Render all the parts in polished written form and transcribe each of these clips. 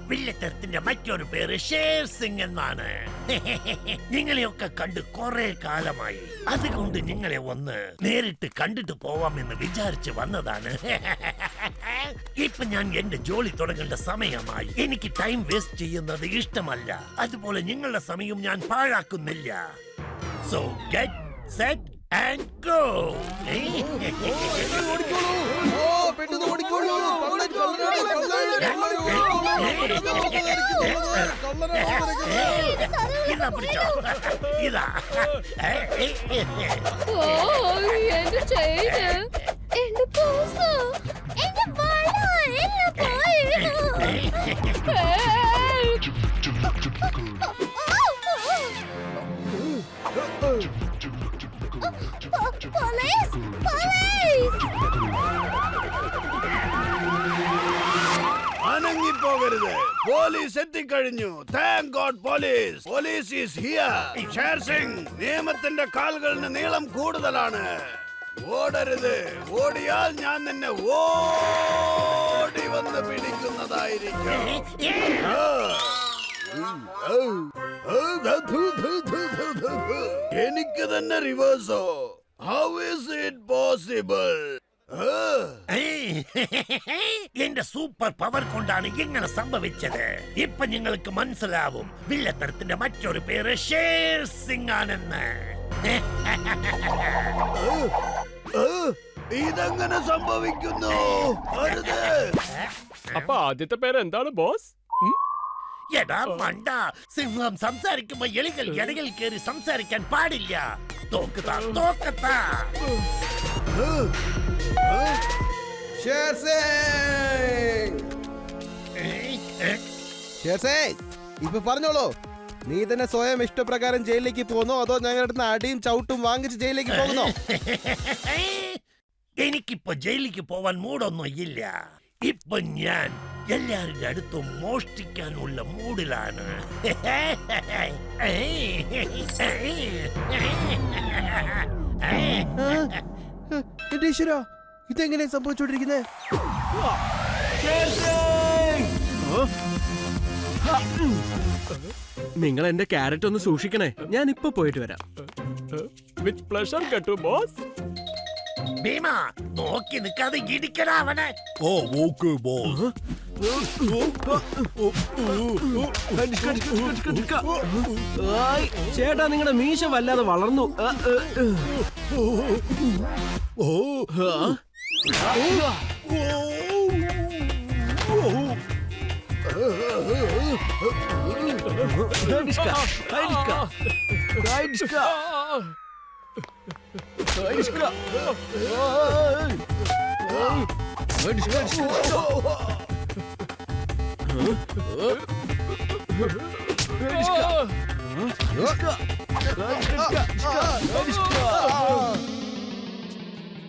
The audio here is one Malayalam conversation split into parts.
വില്ലത്തരത്തിന്റെ മറ്റൊരു പേര് ഷേർ സിംഗ് എന്നാണ്. നിങ്ങളെയൊക്കെ കണ്ട് കുറെ കാലമായി. അതുകൊണ്ട് നിങ്ങളെ ഒന്ന് നേരിട്ട് കണ്ടിട്ട് പോവാമെന്ന് വിചാരിച്ച് വന്നതാണ്. ഇപ്പൊ ഞാൻ എന്റെ ജോലി തുടങ്ങേണ്ട സമയമായി. എനിക്ക് ടൈം വേസ്റ്റ് ചെയ്യുന്നത് ഇഷ്ടമല്ല. അതുപോലെ നിങ്ങളുടെ സമയം ഞാൻ പാഴാക്കുന്നില്ല. So get set and go. ഇതാ പിടിച്ചോ, ഇതാ. എന്റെ ചെയിന്, എന്റെ പേഴ്സ്, എന്റെ വള എല്ലാം പോയി. Police, police! അനങ്ങിപ്പോകരുത്, പോലീസ് എത്തിക്കഴിഞ്ഞു. Thank God police. Police is here. Sher Singh, നിയമത്തിന്റെ കാലുകളിന് നീളം കൂടുതലാണ്. ഓടരുത്. ഓടിയാൽ ഞാൻ നിന്നെ ഓടി വന്ന് പിടിക്കുന്നതായിരിക്കും. എനിക്ക് തന്നെ റിവേഴ്സോ? How is it possible? എന്റെ സൂപ്പർ പവർ കൊണ്ടാണ് ഇങ്ങനെ സംഭവിച്ചത്. ഇപ്പൊ നിങ്ങൾക്ക് മനസ്സിലാവും വില്ലത്തരത്തിന്റെ മറ്റൊരു പേര് ഷേർ സിംഗ് ആണെന്ന്. ഇതെങ്ങനെ സംഭവിക്കുന്നു? അപ്പൊ ആദ്യത്തെ പേര് എന്താണ് ബോസ്? എടാ മണ്ട, സിംഹം സംസാരിക്കുമ്പോ എലികൾ ഇടയിൽ കയറി സംസാരിക്കാൻ പാടില്ല. തോക്കത്താ, തോക്കത്താ. ഇപ്പൊ പറഞ്ഞോളൂ, നീ തന്നെ സ്വയം ഇഷ്ടപ്രകാരം ജയിലിലേക്ക് പോന്നോ അതോ ഞങ്ങളുടെ അടുത്ത് അടിയും ചവിട്ടും വാങ്ങിച്ച് ജയിലിലേക്ക് പോകുന്നോ? എനിക്കിപ്പോ ജയിലിലേക്ക് പോവാൻ മൂടൊന്നും ഇല്ല. ഇപ്പൊ ഞാൻ എല്ലാവരുടെ അടുത്തും മോഷ്ടിക്കാനുള്ള മൂഡിലാണ്. എന്റെ ഈശ്വരാ, ഇതെങ്ങനെ സംഭവിച്ചോണ്ടിരിക്കുന്നേ? നിങ്ങൾ എന്റെ ക്യാരറ്റ് ഒന്ന് സൂക്ഷിക്കണേ. ഞാൻ ഇപ്പൊ പോയിട്ട് വരാം. വിത്ത് പ്ലഷർ കേട്ടോ ബോസ്. ഭീമ, നോക്കി നിൽക്കാതെ ഇടിക്കടാ അവനെ. ഓ ഓക്കേ ബോസ്. ചേട്ടാ, നിങ്ങളുടെ മീശ വല്ലാതെ വളർന്നു.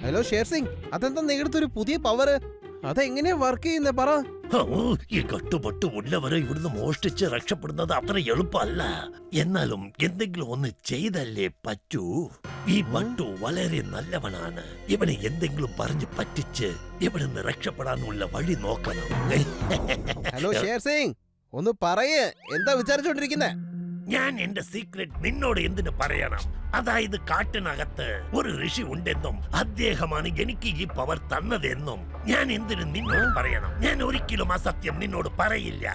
ഹലോ ഷേർ സിംഗ്, അതെന്താ നിങ്ങളുടെ ഒരു പുതിയ പവർ? അതെങ്ങനെയാ വർക്ക് ചെയ്യുന്നേ പറ. ഈ കട്ടുപൊട്ട് ഉള്ളവരെ ഇവിടുന്ന് മോഷ്ടിച്ച് രക്ഷപ്പെടുന്നത് അത്ര എളുപ്പമല്ല. എന്നാലും എന്തെങ്കിലും ഒന്ന് ചെയ്തല്ലേ പറ്റൂ. ഈ പട്ടു വളരെ നല്ലവനാണ്. ഇവനെ എന്തെങ്കിലും പറഞ്ഞ് പറ്റിച്ച് ഇവിടുന്ന് രക്ഷപ്പെടാനുള്ള വഴി നോക്കണം. ഹലോ ഷേർ സിംഗ്, ഒന്ന് പറയേ, എന്താ വിചാരിച്ചോണ്ടിരിക്കുന്നേ? ഞാൻ എന്റെ സീക്രട്ട് നിന്നോട് എന്തിനു പറയണം? അതായത് കാട്ടിനകത്ത് ഒരു ഋഷി ഉണ്ടെന്നും അദ്ദേഹമാണ് എനിക്ക് ഈ പവർ തന്നതെന്നും ഞാൻ എന്തിനു നിന്നോട് പറയണം? ഞാൻ ഒരിക്കലും അസത്യം നിന്നോട് പറയില്ല,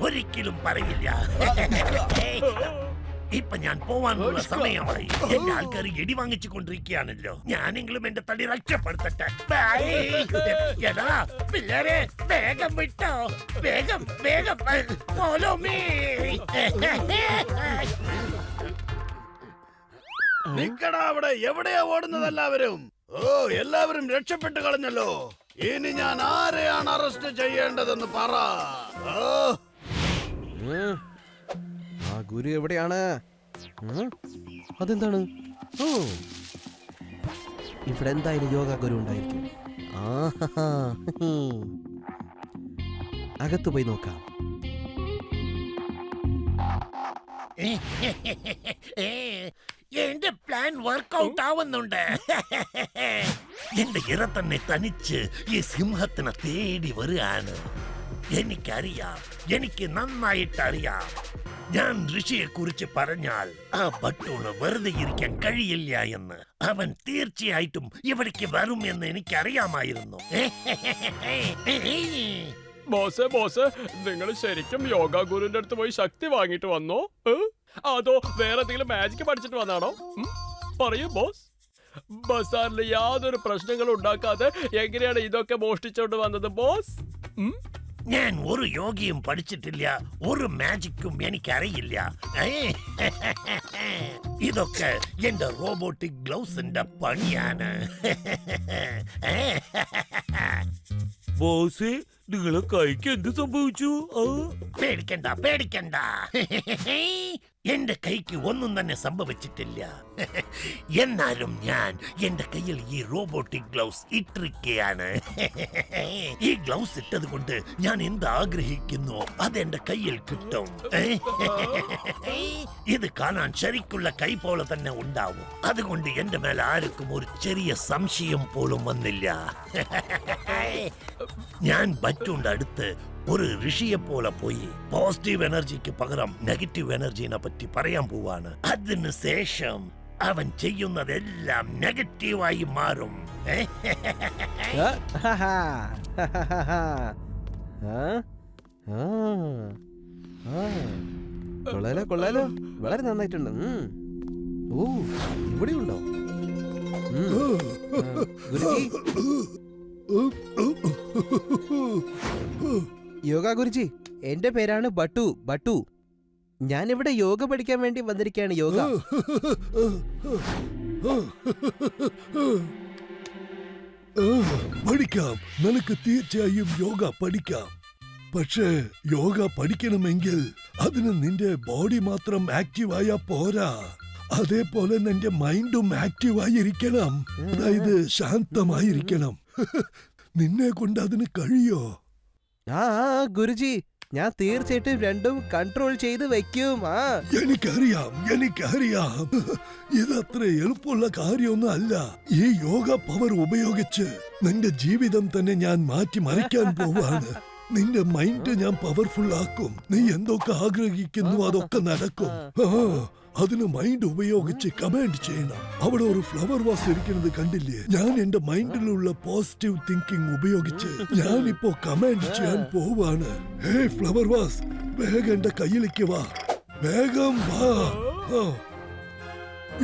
ഒരിക്കലും പറയില്ല. ഇപ്പൊ ഞാൻ പോവാനുള്ള സമയമായി. എന്റെ ആൾക്കാർ ഇടി വാങ്ങിച്ചു കൊണ്ടിരിക്കുകയാണല്ലോ. ഞാനെങ്കിലും എന്റെ തടി രക്ഷപ്പെടുത്തട്ടെ. എടാ പിള്ളേരെ, വേഗം വിട്ടോ, വേഗം വേഗം. Follow me. നിക്കടാ അവിടെ. എവിടെയാ ഓടുന്നത് എല്ലാവരും? ഓ, എല്ലാവരും രക്ഷപ്പെട്ടു കളഞ്ഞല്ലോ. ഇനി ഞാൻ ആരെയാണ് അറസ്റ്റ് ചെയ്യേണ്ടതെന്ന് പറ. ആ ഗുരു എവിടെയാണ്? അതെന്താണ്? ഓ, ഇവിടെ എന്തായാലും യോഗ ഗുരു ഉണ്ടായിരിക്കും. അകത്ത് പോയി നോക്കാം. എന്റെ പ്ലാൻ വർക്ക്ഔട്ട് ആവുന്നുണ്ട്. എന്റെ ഇര തന്നെ തനിച്ച് ഈ സിംഹത്തിനെ തേടി വരികയാണ്. എനിക്കറിയാം, എനിക്ക് നന്നായിട്ട് അറിയാം. ഞാൻ ഋഷിയെ കുറിച്ച് പറഞ്ഞാൽ ആ ബട്ടൂണ് വെറുതെ ഇരിക്കാൻ കഴിയില്ല എന്ന്. അവൻ തീർച്ചയായിട്ടും ഇവിടേക്ക് വരും എന്ന് എനിക്കറിയാമായിരുന്നു. ബോസ് നിങ്ങൾ ശരിക്കും യോഗ ഗുരുവിന്റെ അടുത്ത് പോയി ശക്തി വാങ്ങിട്ട് വന്നോ? അതോ വേറെ എന്തെങ്കിലും മാജിക് പഠിച്ചിട്ട് വന്നാണോ? പറയൂ ബോസ്. ബസാറിൽ യാതൊരു പ്രശ്നങ്ങളും ഉണ്ടാക്കാതെ എങ്ങനെയാണ് ഇതൊക്കെ മോഷ്ടിച്ചോണ്ട് വന്നത് ബോസ്? ഞാൻ ഒരു യോഗയും പഠിച്ചിട്ടില്ല, ഒരു മാജിക്കും എനിക്കറിയില്ല. ഇതൊക്കെ എന്റെ റോബോട്ടിക് ഗ്ലൗസിന്റെ പണിയാണ്. ബോസ്, നിങ്ങളെ കൈക്ക് എന്ത് സംഭവിച്ചു? പേടിക്കണ്ട പേടിക്കണ്ട, എന്റെ കൈക്ക് ഒന്നും തന്നെ സംഭവിച്ചിട്ടില്ല. എന്നാലും ഞാൻ എന്റെ കയ്യിൽ ഈ റോബോട്ടിക് ഗ്ലൗസ് ഇട്ടിരിക്കുകയാണ്. ഈ ഗ്ലൗസ് ഇട്ടത് കൊണ്ട് ഞാൻ എന്ത് ആഗ്രഹിക്കുന്നു അത് എന്റെ കയ്യിൽ കിട്ടും. ഇത് കാണാൻ ശരിക്കുള്ള കൈ പോലെ തന്നെ ഉണ്ടാവും. അതുകൊണ്ട് എന്റെ മേൽ ആർക്കും ഒരു ചെറിയ സംശയം പോലും വന്നില്ല. ഞാൻ ബറ്റൂന്റെ അടുത്ത് ഒരു ഋഷിയെ പോലെ പോയി പോസിറ്റീവ് എനർജിക്ക് പകരം നെഗറ്റീവ് എനർജിനെ പറ്റി പറയാൻ പോവാണ്. അതിന് ശേഷം അവൻ ചെയ്യുന്നതെല്ലാം നെഗറ്റീവായി മാറും. കൊള്ളാലോ കൊള്ളാലോ, വളരെ നന്നായിട്ടുണ്ട്. ഓ, ഇവിടെ ഉണ്ടോ ഗുരുജി? യോഗ ഗുരുജി, എന്റെ പേരാണ് ബട്ടു. ഞാൻ ഇവിടെ യോഗ പഠിക്കാൻ വേണ്ടി വന്നിരിക്കുകയാണ്. യോഗ പഠിക്കാം, നിനക്ക് തീർച്ചയായും യോഗ പഠിക്കാം. പക്ഷേ യോഗ പഠിക്കണമെങ്കിൽ അതിന് നിന്റെ ബോഡി മാത്രം ആക്റ്റീവായ പോരാ, അതേപോലെ നിന്റെ മൈൻഡും ആക്റ്റീവായിരിക്കണം. അതായത് ശാന്തമായിരിക്കണം. നിന്നെ കൊണ്ട് അതിന് കഴിയോ? ആ ഗുരുജി, ഞാൻ തീർച്ചയായിട്ടും രണ്ടും കൺട്രോൾ ചെയ്ത് വെക്കും. എനിക്കറിയാം. ഇതത്ര എളുപ്പമുള്ള കാര്യമൊന്നും അല്ല. ഈ യോഗ പവർ ഉപയോഗിച്ച് നിന്റെ ജീവിതം തന്നെ ഞാൻ മാറ്റിമറിക്കാൻ പോവാണ്. നിന്റെ മൈൻഡ് ഞാൻ പവർഫുൾ ആക്കും. നീ എന്തൊക്കെ ആഗ്രഹിക്കുന്നു അതൊക്കെ നടക്കും. അതിന് മൈൻഡ് ഉപയോഗിച്ച് കമാൻഡ് ചെയ്യണം. അവിടെ ഒരു ഫ്ലവർ വാസ് ഇരിക്കുന്നത് കണ്ടില്ലേ? ഞാൻ എന്റെ മൈൻഡിലുള്ള പോസിറ്റീവ് തിങ്കിങ് ഉപയോഗിച്ച് ഞാനിപ്പോ കമാൻഡ് ചെയ്യാൻ പോവാണ്. ഹേ ഫ്ലവർ വാസ്, വേഗം എന്റെ കയ്യിലേക്ക് വാ, വേഗം വാ.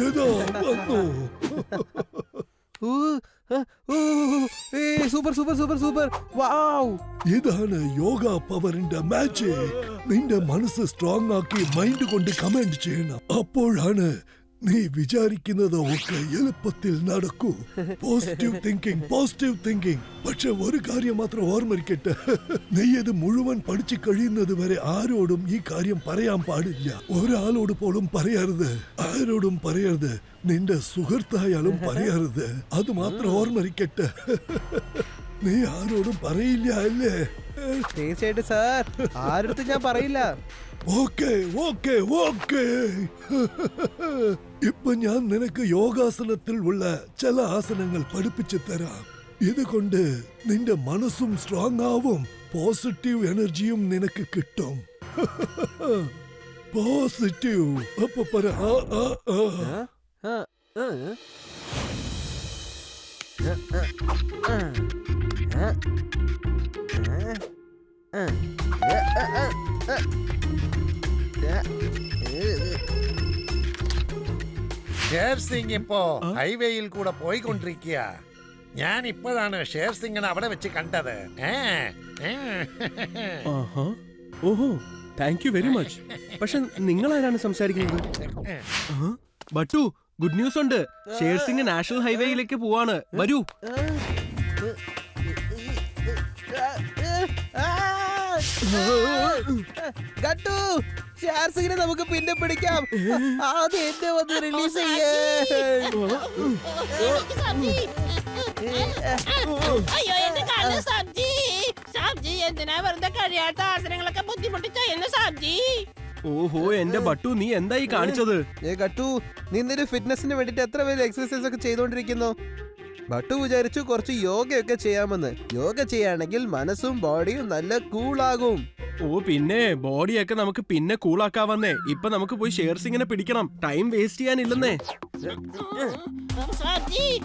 ഏതോ വന്നു. സൂപ്പർ. വാവ്, ഇതാണ് യോഗ പവറിന്റെ മാജിക്. നിന്റെ മനസ്സ് സ്ട്രോങ് ആക്കി മൈൻഡ് കൊണ്ട് കമാൻഡ് ചെയ്യണം. അപ്പോഴാണ് നീ വിചാരിക്കുന്നത് ഒക്കെ എളുപ്പത്തിൽ നടക്കൂ. Positive thinking. പക്ഷെ ഒരു കാര്യം മാത്രം ഓർമ്മിരിക്കട്ടെ, നീ ഇത് മുഴുവൻ പഠിച്ചു കഴിയുന്നത് വരെ ആരോടും ഈ കാര്യം പറയാൻ പാടില്ല. ഒരാളോട് പോലും പറയരുത്, ആരോടും പറയരുത്. നിന്റെ സുഹൃത്തായാലും പറയരുത്. അത് മാത്രം ഓർമ്മിരിക്കട്ടെ. നീ ആരോടും പറയില്ല അല്ലേ? തീർച്ചയായിട്ടും സാർ, ആരുടെ ഞാൻ പറയില്ല. ഓക്കേ. ഇപ്പൊ ഞാൻ നിനക്ക് യോഗാസനത്തിൽ ഉള്ള ചില ആസനങ്ങൾ പഠിപ്പിച്ചു തരാം. ഇതുകൊണ്ട് നിന്റെ മനസ്സും സ്ട്രോങ് ആവും, പോസിറ്റീവ് എനർജിയും നിനക്ക് കിട്ടും. പോസിറ്റീവ്. അപ്പൊ പറ. ഷേർ സിംഗ് ഇപ്പോ ഹൈവേയിൽ കൂടെ പോയിക്കൊണ്ടിരിക്കുക. ഞാൻ ഇപ്പോഴാണ് ഷേർ സിംഗിനെ അവിടെ വെച്ച് കണ്ടത്. ഓഹോ, താങ്ക് യു വെരി മച്ച്. പക്ഷെ നിങ്ങൾ ആരാണ് സംസാരിക്കുന്നത്? ബട്ടു, ഗുഡ് ന്യൂസ് ഉണ്ട്. ഷേർ സിംഗ് നാഷണൽ ഹൈവേയിലേക്ക് പോവാണ്. വരൂ. ഗട്ടു, ഷാർസിങ്ങിനെ നമുക്ക് പിന്നെ പിടിക്കാം. ആദ്യം എന്നെ വന്ന് റിലീസ് ചെയ്യേ. അയ്യോ, എന്റെ കണ്ണ് സബ്ജി എന്തിനാ വെറുതെ കഴിയാത്ത ആസനങ്ങളൊക്കെ ബുദ്ധിമുട്ടി ചെയ്യുന്ന സബ്ജി? ഓഹോ എന്റെ ബട്ടു നീ എന്തായി കാണിച്ചത്? ഗട്ടു, നീ നിന്റെ ഫിറ്റ്നസിന് വേണ്ടിട്ട് എത്ര പേര് എക്സസൈസ് ഒക്കെ ചെയ്തോണ്ടിരിക്കുന്നു? ബട്ടു വിചാരിച്ചു കുറച്ച് യോഗയൊക്കെ ചെയ്യാമെന്ന്. യോഗ ചെയ്യാണെങ്കിൽ മനസ്സും ബോഡിയും നല്ല കൂളാകും. ഓ പിന്നെ ബോഡിയൊക്കെ നമുക്ക് പിന്നെ കൂളാക്കാവന്നേ. ഇപ്പൊ നമുക്ക് പോയി ഷെയർ സിംഗിനെ പിടിക്കണം. Time waste ചെയ്യാനില്ലെന്നേ. സാജി